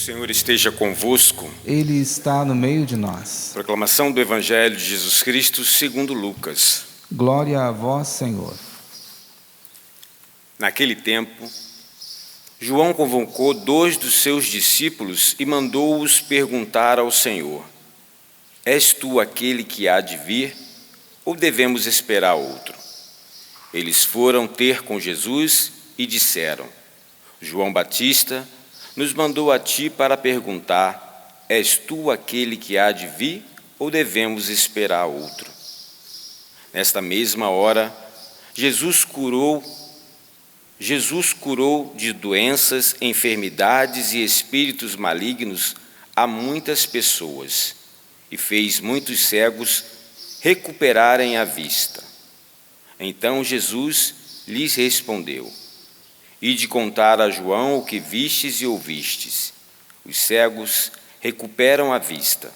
Senhor esteja convosco. Ele está no meio de nós. Proclamação do Evangelho de Jesus Cristo segundo Lucas. Glória a vós, Senhor. Naquele tempo, João convocou 2 dos seus discípulos e mandou-os perguntar ao Senhor: És tu aquele que há de vir, ou devemos esperar outro? Eles foram ter com Jesus e disseram: João Batista nos mandou a ti para perguntar: és tu aquele que há de vir, ou devemos esperar outro? Nesta mesma hora, Jesus curou de doenças, enfermidades e espíritos malignos a muitas pessoas e fez muitos cegos recuperarem a vista. Então Jesus lhes respondeu: Ide contar a João o que vistes e ouvistes. Os cegos recuperam a vista,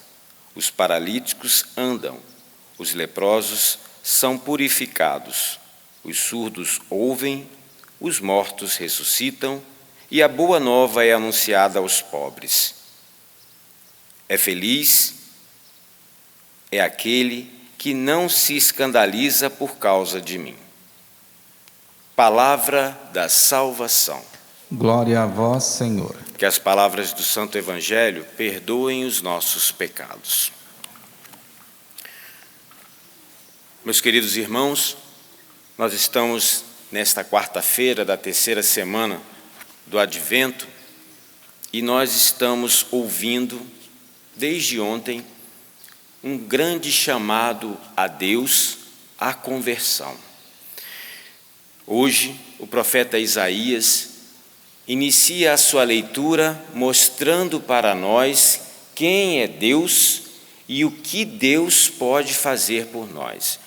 os paralíticos andam, os leprosos são purificados, os surdos ouvem, os mortos ressuscitam e a boa nova é anunciada aos pobres. Feliz é aquele que não se escandaliza por causa de mim. Palavra da salvação. Glória a vós, Senhor. Que as palavras do Santo Evangelho perdoem os nossos pecados. Meus queridos irmãos, nós estamos nesta quarta-feira da terceira semana do Advento e nós estamos ouvindo, desde ontem, um grande chamado a Deus à conversão. Hoje, o profeta Isaías inicia a sua leitura mostrando para nós quem é Deus e o que Deus pode fazer por nós.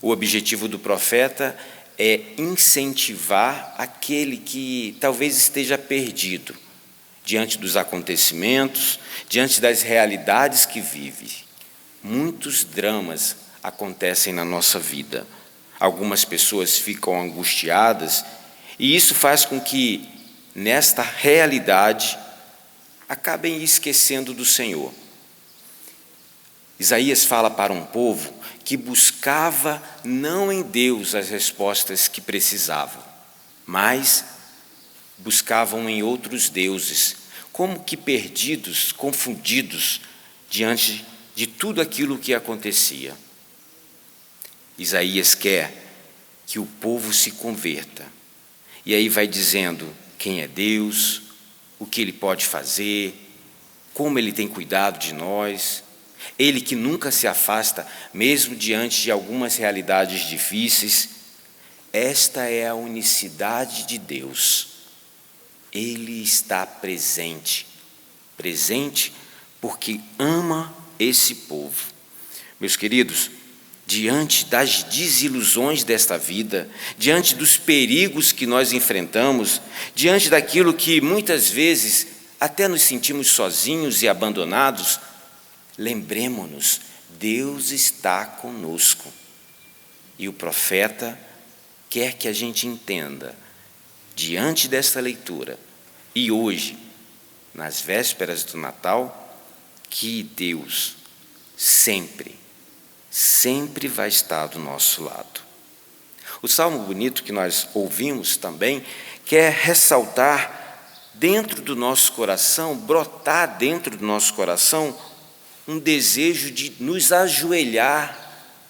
O objetivo do profeta é incentivar aquele que talvez esteja perdido diante dos acontecimentos, diante das realidades que vive. Muitos dramas acontecem na nossa vida. Algumas pessoas ficam angustiadas e isso faz com que, nesta realidade, acabem esquecendo do Senhor. Isaías fala para um povo que buscava não em Deus as respostas que precisavam, mas buscavam em outros deuses, como que perdidos, confundidos diante de tudo aquilo que acontecia. Isaías quer que o povo se converta, e aí vai dizendo quem é Deus, o que Ele pode fazer, como Ele tem cuidado de nós, Ele que nunca se afasta, mesmo diante de algumas realidades difíceis. Esta é a unicidade de Deus. Ele está presente porque ama esse povo. Meus queridos, diante das desilusões desta vida, diante dos perigos que nós enfrentamos, diante daquilo que muitas vezes até nos sentimos sozinhos e abandonados, lembremo-nos, Deus está conosco. E o profeta quer que a gente entenda, diante desta leitura, e hoje, nas vésperas do Natal, que Deus sempre vai estar do nosso lado. O salmo bonito que nós ouvimos também quer ressaltar dentro do nosso coração, brotar dentro do nosso coração um desejo de nos ajoelhar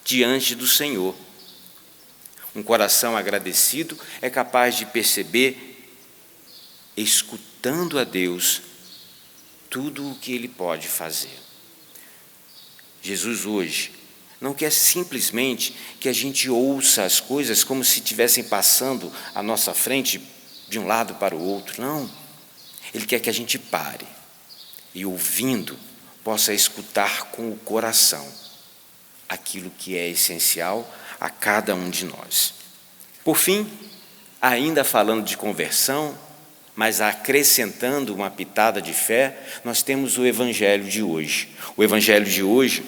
diante do Senhor. Um coração agradecido é capaz de perceber, escutando a Deus, tudo o que Ele pode fazer. Jesus hoje não quer simplesmente que a gente ouça as coisas como se estivessem passando à nossa frente de um lado para o outro, não. Ele quer que a gente pare e, ouvindo, possa escutar com o coração aquilo que é essencial a cada um de nós. Por fim, ainda falando de conversão, mas acrescentando uma pitada de fé, nós temos o Evangelho de hoje. O Evangelho de hoje,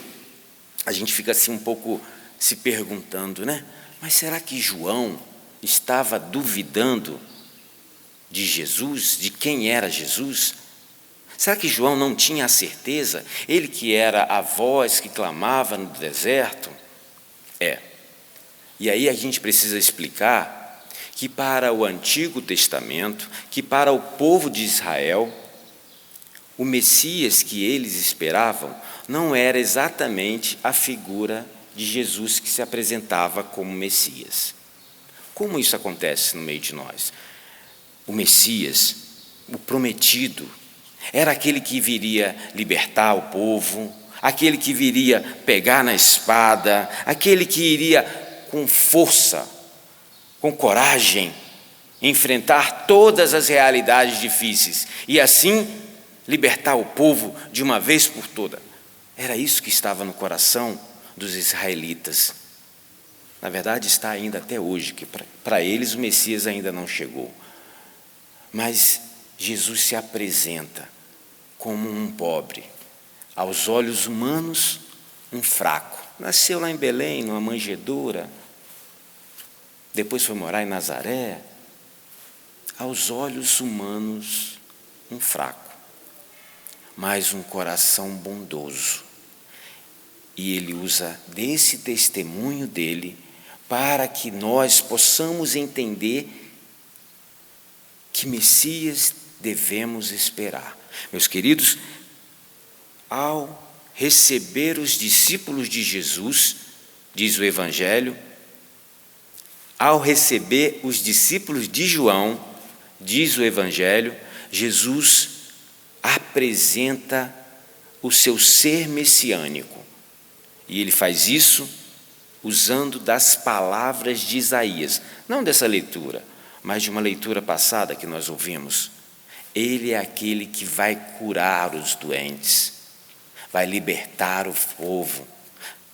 a gente fica assim um pouco se perguntando, né? Mas será que João estava duvidando de Jesus, de quem era Jesus? Será que João não tinha a certeza? Ele que era a voz que clamava no deserto? E aí a gente precisa explicar que para o Antigo Testamento, que para o povo de Israel, o Messias que eles esperavam não era exatamente a figura de Jesus que se apresentava como Messias. Como isso acontece no meio de nós? O Messias, o prometido, era aquele que viria libertar o povo, aquele que viria pegar na espada, aquele que iria com força, com coragem, enfrentar todas as realidades difíceis e assim libertar o povo de uma vez por todas. Era isso que estava no coração dos israelitas. Na verdade, está ainda até hoje, que para eles o Messias ainda não chegou. Mas Jesus se apresenta como um pobre, aos olhos humanos, um fraco. Nasceu lá em Belém, numa manjedoura, depois foi morar em Nazaré. Aos olhos humanos, um fraco, mas um coração bondoso. E ele usa desse testemunho dele para que nós possamos entender que Messias devemos esperar. Meus queridos, ao receber os discípulos de Jesus, diz o Evangelho, ao receber os discípulos de João, diz o Evangelho, Jesus apresenta o seu ser messiânico. E ele faz isso usando das palavras de Isaías, não dessa leitura, mas de uma leitura passada que nós ouvimos. Ele é aquele que vai curar os doentes, vai libertar o povo,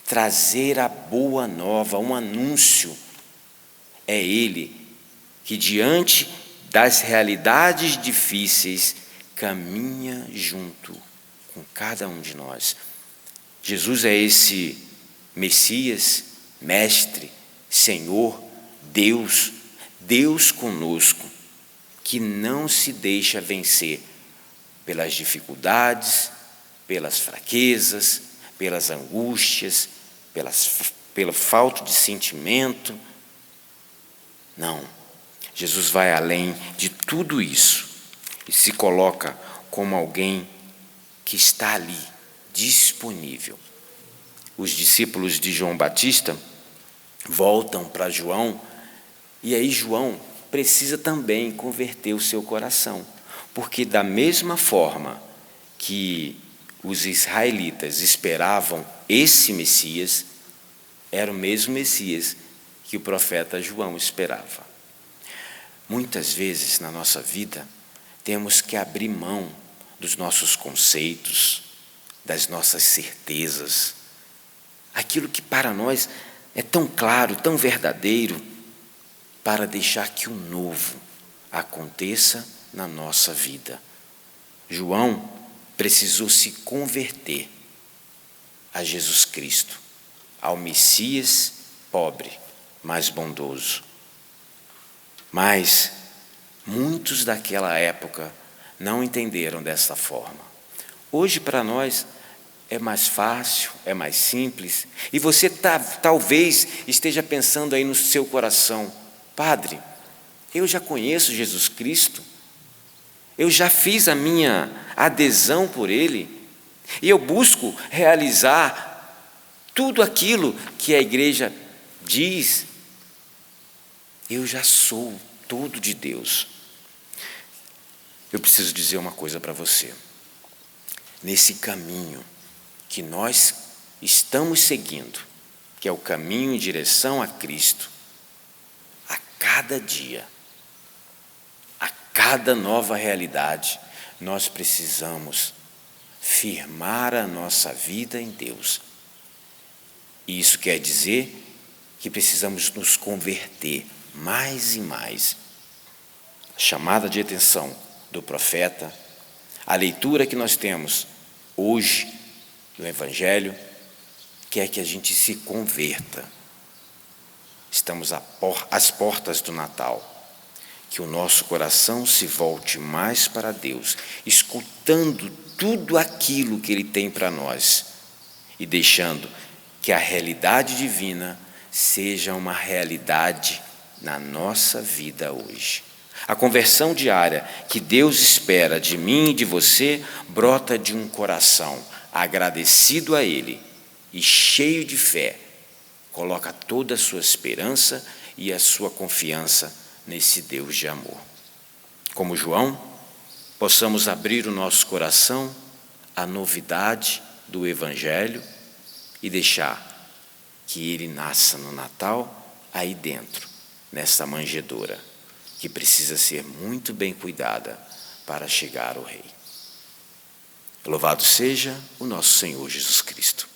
trazer a boa nova, um anúncio. É Ele que, diante das realidades difíceis, caminha junto com cada um de nós. Jesus é esse Messias, Mestre, Senhor, Deus conosco, que não se deixa vencer pelas dificuldades, pelas fraquezas, pelas angústias, pela falta de sentimento. Não, Jesus vai além de tudo isso e se coloca como alguém que está ali, disponível. Os discípulos de João Batista voltam para João, e aí João precisa também converter o seu coração, porque da mesma forma que os israelitas esperavam esse Messias, era o mesmo Messias que o profeta João esperava. Muitas vezes na nossa vida temos que abrir mão dos nossos conceitos, das nossas certezas, aquilo que para nós é tão claro, tão verdadeiro, para deixar que o novo aconteça na nossa vida. João precisou se converter a Jesus Cristo, ao Messias pobre, mas bondoso. Mas muitos daquela época não entenderam dessa forma. Hoje, para nós, é mais fácil, é mais simples, e você talvez esteja pensando aí no seu coração: Padre, eu já conheço Jesus Cristo, eu já fiz a minha adesão por Ele, e eu busco realizar tudo aquilo que a igreja diz. Eu já sou todo de Deus. Eu preciso dizer uma coisa para você. Nesse caminho que nós estamos seguindo, que é o caminho em direção a Cristo, a cada dia, a cada nova realidade, nós precisamos firmar a nossa vida em Deus. E isso quer dizer que precisamos nos converter mais e mais. A chamada de atenção do profeta, a leitura que nós temos hoje do Evangelho, quer que a gente se converta. Estamos às portas do Natal. que o nosso coração se volte mais para Deus, escutando tudo aquilo que Ele tem para nós e deixando que a realidade divina seja uma realidade na nossa vida hoje. A conversão diária que Deus espera de mim e de você brota de um coração agradecido a Ele e cheio de fé. Coloca toda a sua esperança e a sua confiança nesse Deus de amor. Como João, possamos abrir o nosso coração à novidade do Evangelho e deixar que ele nasça no Natal aí dentro, nessa manjedoura, que precisa ser muito bem cuidada para chegar ao Rei. Louvado seja o nosso Senhor Jesus Cristo.